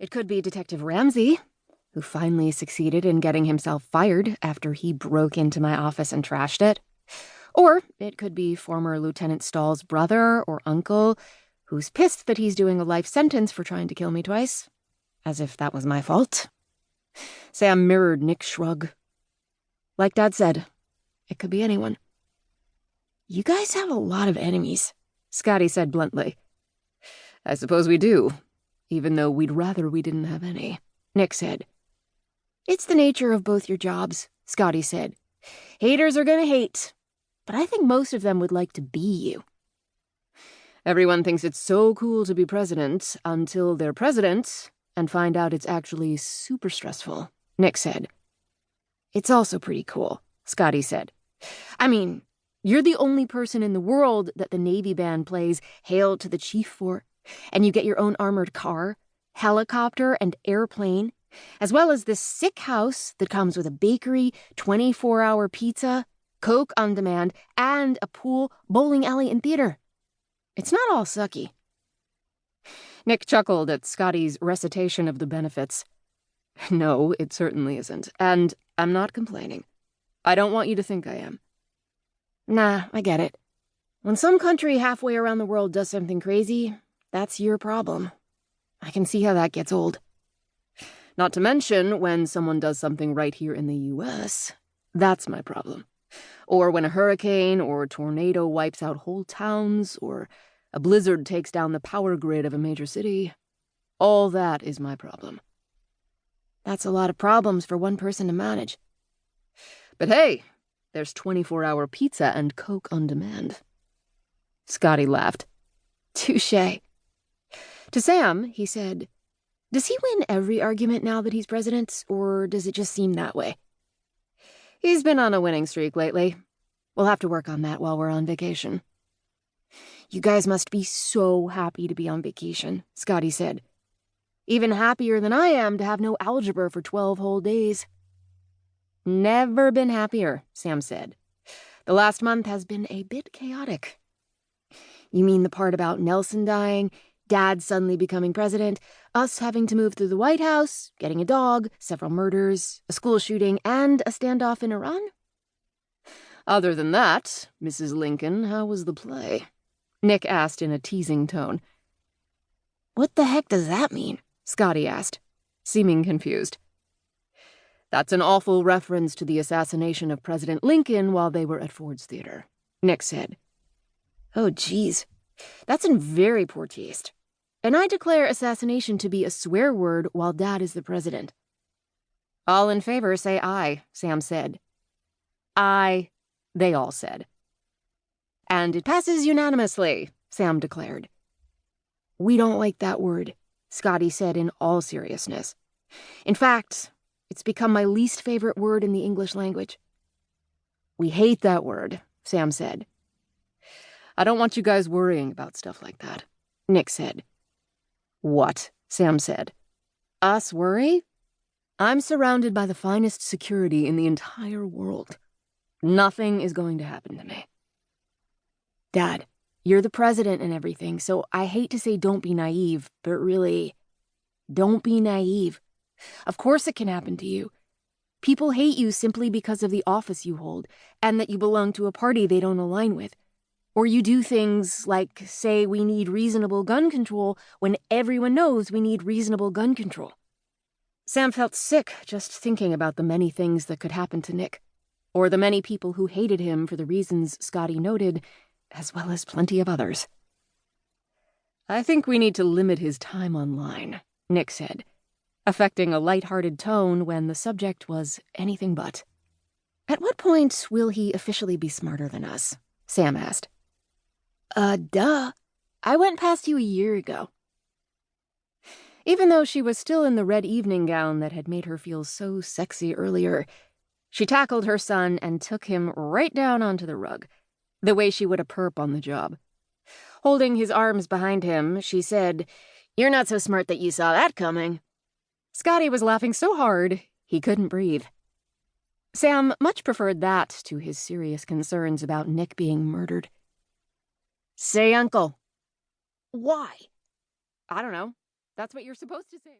It could be Detective Ramsey, who finally succeeded in getting himself fired after he broke into my office and trashed it. Or it could be former Lieutenant Stahl's brother or uncle, who's pissed that he's doing a life sentence for trying to kill me twice. As if that was my fault. Sam mirrored Nick's shrug. Like Dad said, it could be anyone. You guys have a lot of enemies, Scotty said bluntly. I suppose we do, even though we'd rather we didn't have any, Nick said. It's the nature of both your jobs, Scotty said. Haters are gonna hate, but I think most of them would like to be you. Everyone thinks it's so cool to be president until they're president and find out it's actually super stressful, Nick said. It's also pretty cool, Scotty said. I mean, you're the only person in the world that the Navy band plays Hail to the Chief for, and you get your own armored car, helicopter, and airplane, as well as this sick house that comes with a bakery, 24-hour pizza, Coke on demand, and a pool, bowling alley, and theater. It's not all sucky. Nick chuckled at Scotty's recitation of the benefits. No, it certainly isn't, and I'm not complaining. I don't want you to think I am. Nah, I get it. When some country halfway around the world does something crazy, that's your problem. I can see how that gets old. Not to mention when someone does something right here in the U.S., that's my problem. Or when a hurricane or tornado wipes out whole towns, or a blizzard takes down the power grid of a major city. All that is my problem. That's a lot of problems for one person to manage. But hey, there's 24-hour pizza and Coke on demand. Scotty laughed. Touché. To Sam, he said, does he win every argument now that he's president, or does it just seem that way? He's been on a winning streak lately. We'll have to work on that while we're on vacation. You guys must be so happy to be on vacation, Scotty said. Even happier than I am to have no algebra for 12 whole days. Never been happier, Sam said. The last month has been a bit chaotic. You mean the part about Nelson dying, Dad suddenly becoming president, us having to move through the White House, getting a dog, several murders, a school shooting, and a standoff in Iran? Other than that, Mrs. Lincoln, how was the play? Nick asked in a teasing tone. What the heck does that mean? Scotty asked, seeming confused. That's an awful reference to the assassination of President Lincoln while they were at Ford's Theater, Nick said. Oh, geez. That's in very poor taste. And I declare assassination to be a swear word while Dad is the president. All in favor say aye, Sam said. Aye, they all said. And it passes unanimously, Sam declared. We don't like that word, Scotty said in all seriousness. In fact, it's become my least favorite word in the English language. We hate that word, Sam said. I don't want you guys worrying about stuff like that, Nick said. What? Sam said. Us worry? I'm surrounded by the finest security in the entire world. Nothing is going to happen to me. Dad, you're the president and everything, so I hate to say don't be naive, but really, don't be naive. Of course it can happen to you. People hate you simply because of the office you hold, and that you belong to a party they don't align with. Or you do things like say we need reasonable gun control when everyone knows we need reasonable gun control. Sam felt sick just thinking about the many things that could happen to Nick, or the many people who hated him for the reasons Scotty noted, as well as plenty of others. I think we need to limit his time online, Nick said, affecting a light-hearted tone when the subject was anything but. At what point will he officially be smarter than us? Sam asked. Duh. I went past you a year ago. Even though she was still in the red evening gown that had made her feel so sexy earlier, she tackled her son and took him right down onto the rug, the way she would a perp on the job. Holding his arms behind him, she said, You're not so smart that you saw that coming. Scotty was laughing so hard, he couldn't breathe. Sam much preferred that to his serious concerns about Nick being murdered. Say uncle. Why? I don't know. That's what you're supposed to say.